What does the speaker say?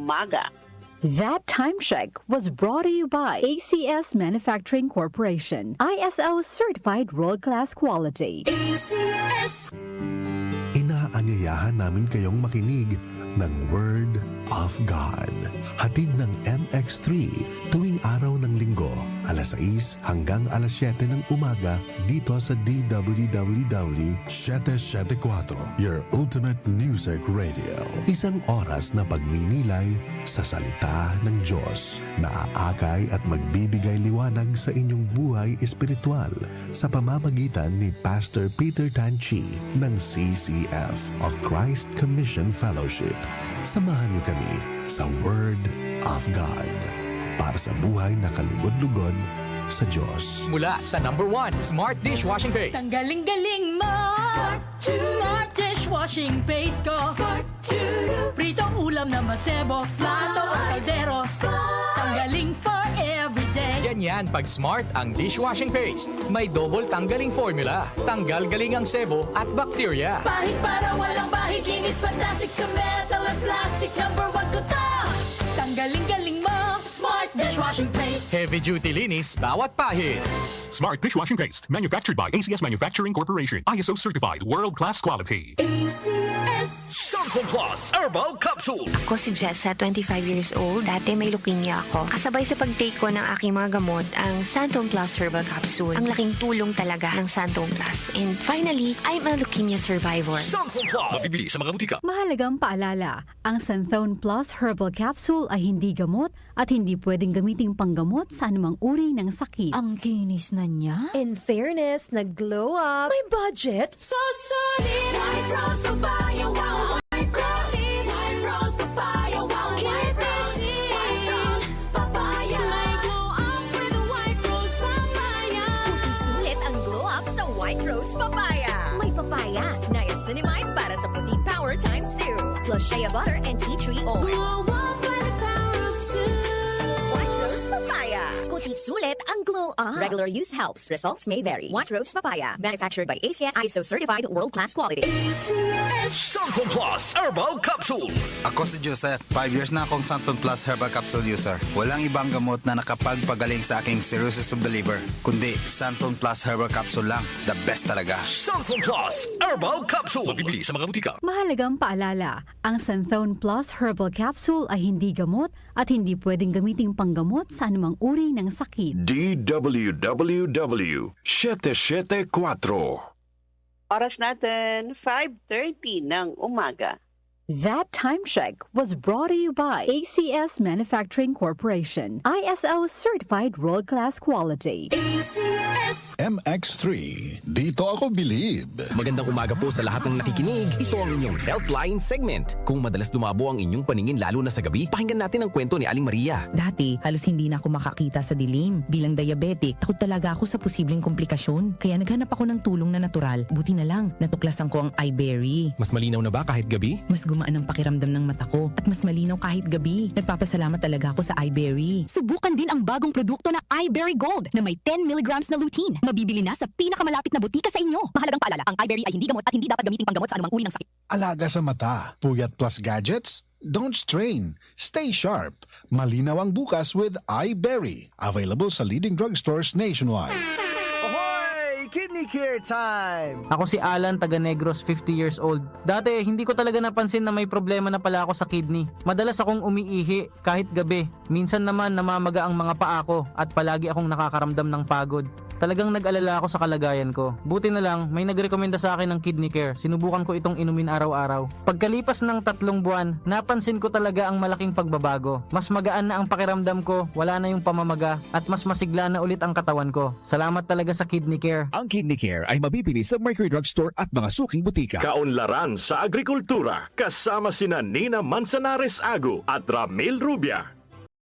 umaga. That time check was brought to you by ACS Manufacturing Corporation, ISO certified world-class quality. ACS. Inaanyayahan namin kayong makinig ng Word of God. Hatid ng MX3 tuwing araw ng linggo, alas 6 hanggang alas 7 ng umaga dito sa DWWW 774, your ultimate music radio. Isang oras na pagninilay sa salita ng Diyos na aakay at magbibigay liwanag sa inyong buhay espiritual sa pamamagitan ni Pastor Peter Tanchi ng CCF o Christ Commission Fellowship. Samahan niyo kami sa Word of God para sa buhay na kalugod-lugod sa Diyos. Mula sa #1 Smart Dishwashing Paste. Ang galing-galing mo! Smart dishwashing paste ko. Pritong ulam na masebo, plato o kaldero. Tanggaling for everyday. Ganyan pag Smart ang dishwashing paste. May double tanggaling formula. Tanggal galing ang sebo at bakterya. Pahit para walang bahid, linis fantastic sa metal at plastic. #1 ko to! Tanggaling-galing mo! Smart dishwashing paste. Heavy duty linis bawat pahid. Smart Dishwashing Paste, manufactured by ACS Manufacturing Corporation. ISO certified, world-class quality. ACS. Samsung Plus Herbal Capsule. Ako si Jessa, 25 years old. Dati may leukemia ako. Kasabay sa pag-take ko ng aking mga gamot, ang Santon Plus Herbal Capsule. Ang laking tulong talaga ng Santon Plus. And finally, I'm a leukemia survivor. Samsung Plus. Mabibili sa mga butika. Mahalagang paalala, ang Santhone Plus Herbal Capsule ay hindi gamot at hindi pwedeng gamiting panggamot sa anumang uri ng sakit. Ang kinis na niya. In fairness, nag-glow up. May budget. So solid, white rose papaya, wow, white rose. White rose papaya, wow, white rose. White rose papaya. May glow up with a white rose papaya. Puti sulit ang glow up sa White Rose Papaya. May papaya, niacinamide para sa puti power times 2. Plus shea butter and tea tree oil. Glow up with the power of 2. White Rose Papaya. Puti sulit ang glow up. Regular use helps. Results may vary. White Rose Papaya. Manufactured by ACS ISO certified world-class quality. Samsung Plus Herbal Capsule. Ako si Joseph. 5 years na akong Santon Plus Herbal Capsule user. Walang ibang gamot na nakapagpagaling sa aking cirrhosis of the liver, kundi Santon Plus Herbal Capsule lang. The best talaga. Samsung Plus Herbal Capsule. Mabibili sa mga butika. Mahalagang paalala, ang Santhone Plus Herbal Capsule ay hindi gamot at hindi pwedeng gamiting panggamot sa anumang uri ng sakit. DWWW 774. Oras natin, 5:30 ng umaga. That time check was brought to you by ACS Manufacturing Corporation, ISO certified world-class quality. ACS. MX3, dito ako believe. Magandang umaga po sa lahat ng nakikinig. Ito ang inyong Healthline segment. Kung madalas lumabo ang inyong paningin lalo na sa gabi, pakinggan natin ang kwento ni Aling Maria. Dati, halos hindi na ako makakita sa dilim. Bilang diabetic, takot talaga ako sa posibleng komplikasyon. Kaya naghanap ako ng tulong na natural. Buti na lang, natuklasan ko ang iBerry. Mas malinaw na ba kahit gabi? Mas gumaan ang pakiramdam ng mata ko at mas malinaw kahit gabi. Nagpapasalamat talaga ako sa iBerry. Subukan din ang bagong produkto na iBerry Gold na may 10 milligrams na lutein. Mabibili na sa pinakamalapit na butika sa inyo. Mahalagang paalala, ang iBerry ay hindi gamot at hindi dapat gamiting panggamot sa anumang uri ng sakit. Alaga sa mata, puyat plus gadgets? Don't strain. Stay sharp. Malinaw ang bukas with iBerry. Available sa leading drugstores nationwide. Kidney Care Time! Ako si Alan, taga Negros, 50 years old. Dati, hindi ko talaga napansin na may problema na pala ako sa kidney. Madalas akong umiihi kahit gabi. Minsan naman namamaga ang mga paa ko at palagi akong nakakaramdam ng pagod. Talagang nag-alala ako sa kalagayan ko. Buti na lang, may nagrekomenda sa akin ng Kidney Care. Sinubukan ko itong inumin araw-araw. Pagkalipas ng 3 buwan, napansin ko talaga ang malaking pagbabago. Mas magaan na ang pakiramdam ko, wala na yung pamamaga, at mas masigla na ulit ang katawan ko. Salamat talaga sa Kidney Care. Ang Kidney Care ay mabibili sa Mercury Drugstore at mga suking butika. Kaunlaran sa agrikultura kasama sina Nina Manzanares Agu at Ramil Rubia.